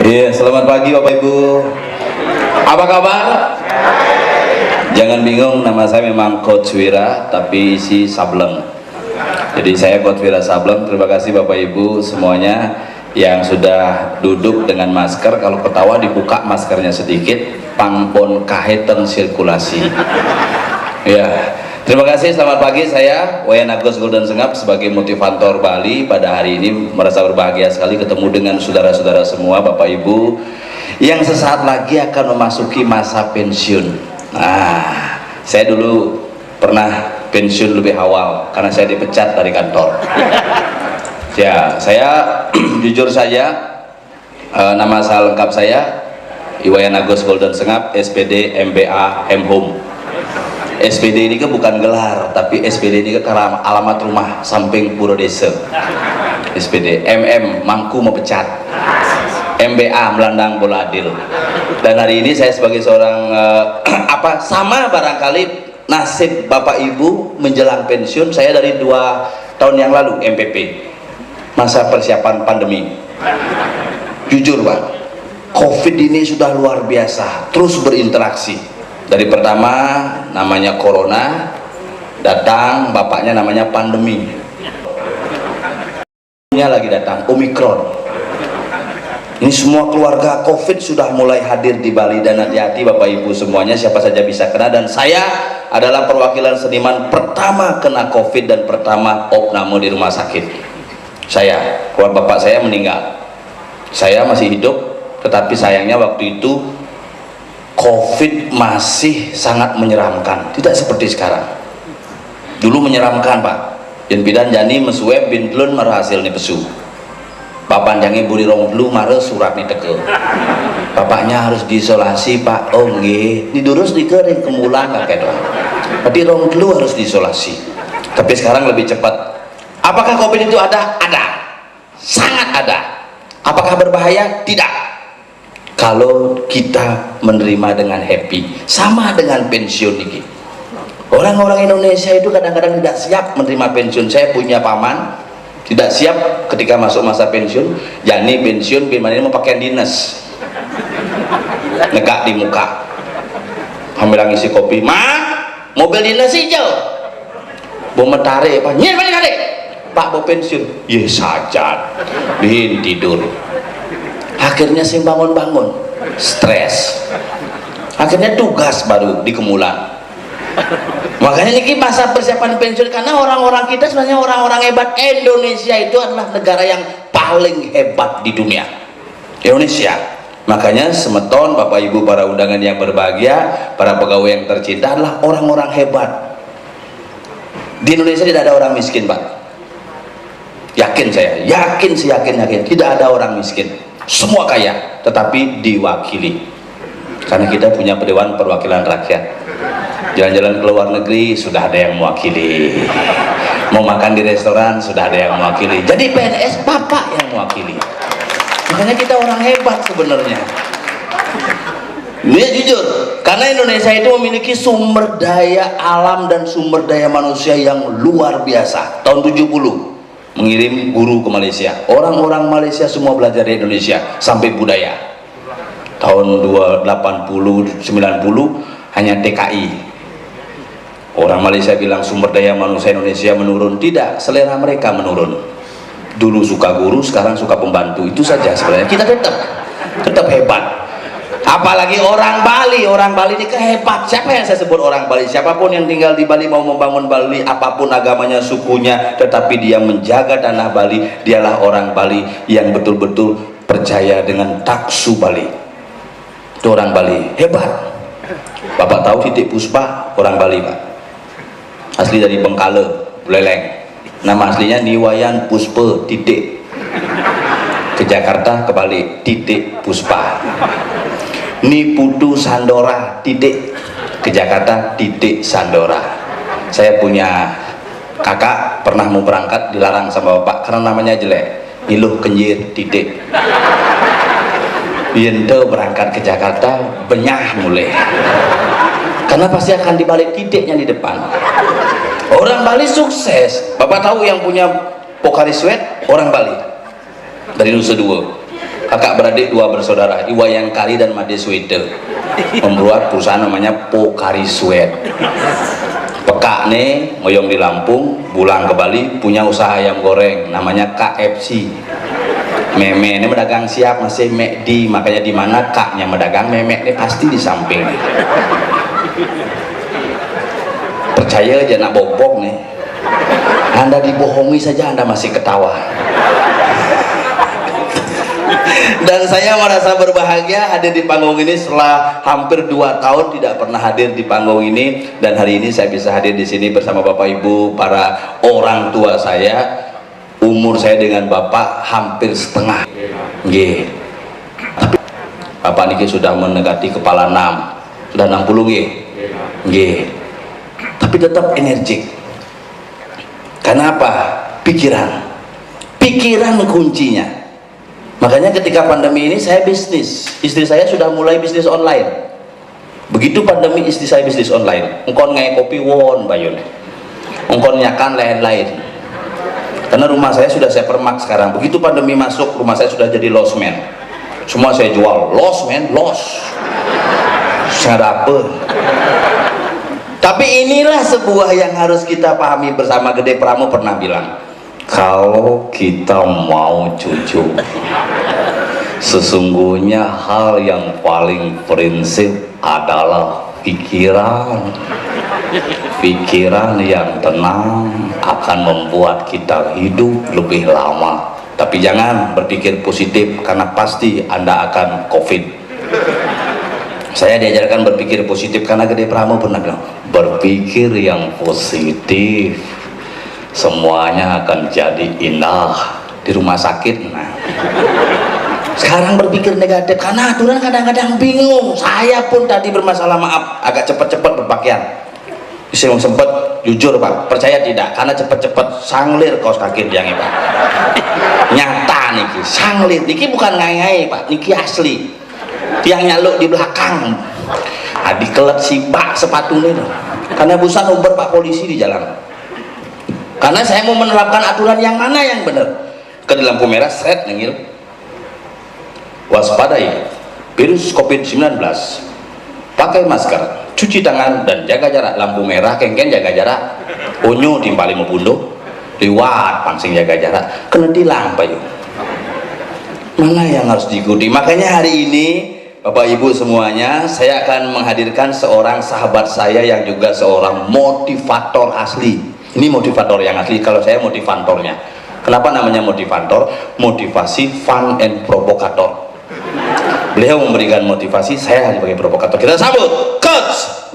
Iya, selamat pagi Bapak Ibu. Apa kabar? Jangan bingung, nama saya memang Coach Wira, tapi isi Sableng. Jadi saya Coach Wira Sableng. Terima kasih Bapak Ibu semuanya yang sudah duduk dengan masker. Kalau ketawa dibuka maskernya sedikit, pangpon kaheten sirkulasi. Ya. Terima kasih, selamat pagi. Saya Wayan Agus Golden Sengap sebagai motivator Bali. Pada hari ini merasa berbahagia sekali ketemu dengan saudara-saudara semua, Bapak Ibu yang sesaat lagi akan memasuki masa pensiun. Nah, saya dulu pernah pensiun lebih awal karena saya dipecat dari kantor. Ya, saya jujur saja, nama saya lengkap saya Wayan Agus Golden Sengap, SPD MBA Home. SPD ini kan bukan gelar, tapi SPD ini kan alamat rumah samping Puro Desa. SPD Mangku mau pecat, MBA Melandang Bola Adil. Dan hari ini saya sebagai seorang sama barangkali nasib Bapak Ibu menjelang pensiun saya dari 2 tahun yang lalu MPP, masa persiapan pandemi. Jujur Pak, COVID ini sudah luar biasa, terus berinteraksi. Dari pertama namanya corona, datang bapaknya namanya pandemi, lagi datang Omikron. Ini semua keluarga COVID sudah mulai hadir di Bali, dan hati-hati Bapak Ibu semuanya, siapa saja bisa kena. Dan saya adalah perwakilan seniman pertama kena COVID dan pertama opname di rumah sakit. Saya, keluarga bapak saya meninggal, saya masih hidup, tetapi sayangnya waktu itu COVID masih sangat menyeramkan, tidak seperti sekarang. Dulu menyeramkan Pak, yen bidan jani mesuwe bintlun merhasil nih pesu papan jange buri rong dulu mare surat nih teke bapaknya harus diisolasi Pak. Oh nggih, didurus dikering kemulang kakek doang, berarti rong dulu harus diisolasi. Tapi sekarang lebih cepat. Apakah COVID itu ada? Ada, sangat ada. Apakah berbahaya? Tidak. Kalau kita menerima dengan happy, sama dengan pensiun ini. Orang-orang Indonesia itu kadang-kadang tidak siap menerima pensiun. Saya punya paman tidak siap ketika masuk masa pensiun. Jani pensiun gimana ini mau pakaian dinas, negak di muka, ambil ngisi kopi, mobil dinas hijau, mau metare Pak, nyen balik adik Pak mau pensiun, ya saja, tidur. Akhirnya saya bangun-bangun, stres. Akhirnya tugas baru di Kemulan. Makanya ini masa persiapan pensiun, karena orang-orang kita sebenarnya orang-orang hebat. Indonesia itu adalah negara yang paling hebat di dunia. Indonesia. Makanya semeton Bapak Ibu para undangan yang berbahagia, para pegawai yang tercinta adalah orang-orang hebat. Di Indonesia tidak ada orang miskin Pak. Yakin saya, yakin tidak ada orang miskin. Semua kaya, tetapi diwakili, karena kita punya Dewan Perwakilan Rakyat. Jalan-jalan ke luar negeri sudah ada yang mewakili, mau makan di restoran sudah ada yang mewakili. Jadi PNS Bapak yang mewakili. Makanya kita orang hebat sebenarnya. Ini jujur, karena Indonesia itu memiliki sumber daya alam dan sumber daya manusia yang luar biasa. Tahun 70 mengirim guru ke Malaysia, orang-orang Malaysia semua belajar di Indonesia sampai budaya. Tahun 80 90 hanya TKI. Orang Malaysia bilang sumber daya manusia Indonesia menurun. Tidak, selera mereka menurun. Dulu suka guru, sekarang suka pembantu. Itu saja sebenarnya. Kita tetap hebat. Apalagi orang Bali ini kehebat. Siapa yang saya sebut orang Bali? Siapapun yang tinggal di Bali mau membangun Bali, apapun agamanya, sukunya, tetapi dia menjaga tanah Bali, dialah orang Bali yang betul-betul percaya dengan taksu Bali. Itu orang Bali hebat. Bapak tahu Titik Puspa orang Bali Pak, asli dari Bengkale, Buleleng. Nama aslinya Niwayan Puspa Titik. Ke Jakarta kebalik, Titik Puspa. Ni Putu Sandora Titik, ke Jakarta Titik Sandora. Saya punya kakak pernah mau berangkat dilarang sama bapak karena namanya jelek, Iluh Kenjir Titik. Yente berangkat ke Jakarta benyah mulai, karena pasti akan dibalik titiknya di depan. Orang Bali sukses. Bapak tahu yang punya Pocari Sweat orang Bali, dari Nusa Dua. Kakak beradik dua bersaudara, Iwayan Kari dan Made Swede, membuat perusahaan namanya Pokari Sweat. Peka nih ngoyong di Lampung, pulang ke Bali punya usaha ayam goreng namanya KFC. Meme ini medagang siap masih McD, makanya di mana kaknya medagang, meme ini pasti di samping. Percaya aja nak bobok nih, Anda dibohongi saja Anda masih ketawa. Dan saya merasa berbahagia hadir di panggung ini setelah hampir 2 tahun tidak pernah hadir di panggung ini, dan hari ini saya bisa hadir di sini bersama Bapak Ibu, para orang tua saya. Umur saya dengan Bapak hampir setengah. Nggih. Tapi Bapak niki sudah mendekati kepala 6, sudah 60 nggih. Nggih. Tapi tetap energik. Karena apa? Pikiran kuncinya. Makanya ketika pandemi ini saya bisnis, istri saya sudah mulai bisnis online. Begitu pandemi istri saya bisnis online, engkon ngai kopi won bayun, engkon nyakan lain-lain. Karena rumah saya sudah saya permak sekarang. Begitu pandemi masuk, rumah saya sudah jadi lost man. Semua saya jual, lost man, lost. Saya apa? Tapi inilah sebuah yang harus kita pahami bersama. Gede Pramo pernah bilang, kalau kita mau jujur, sesungguhnya hal yang paling prinsip adalah pikiran yang tenang akan membuat kita hidup lebih lama. Tapi jangan berpikir positif, karena pasti Anda akan COVID. Saya diajarkan berpikir positif karena Gede Pramo pernah bilang, berpikir yang positif semuanya akan jadi indah di rumah sakit. Nah, sekarang berpikir negatif karena aturan kadang-kadang bingung. Saya pun tadi bermasalah, maaf, agak cepat-cepat berpakaian. Saya sempat jujur Pak, percaya tidak, karena cepat-cepat sanglir kaos kaki yang Pak. Nyata niki, sanglir niki bukan ngai-ngai Pak, niki asli. Tiang nyaluk di belakang. Dikelet si Pak sepatunya. Karena busan umber Pak polisi di jalan. Karena saya mau menerapkan aturan yang mana yang benar. Ke lampu merah seret nengil, waspadai virus COVID-19, pakai masker, cuci tangan, dan jaga jarak. Lampu merah kengken jaga jarak, unyu timpali membunuh, liwat pangsing jaga jarak, kena tilang payu. Mana yang harus diikuti? Makanya hari ini Bapak Ibu semuanya, saya akan menghadirkan seorang sahabat saya yang juga seorang motivator asli. Ini motivator yang asli, kalau saya motivatornya. Kenapa namanya motivator? Motivasi, fun, and provokator. Beliau memberikan motivasi, saya sebagai provokator. Kita sambut Coach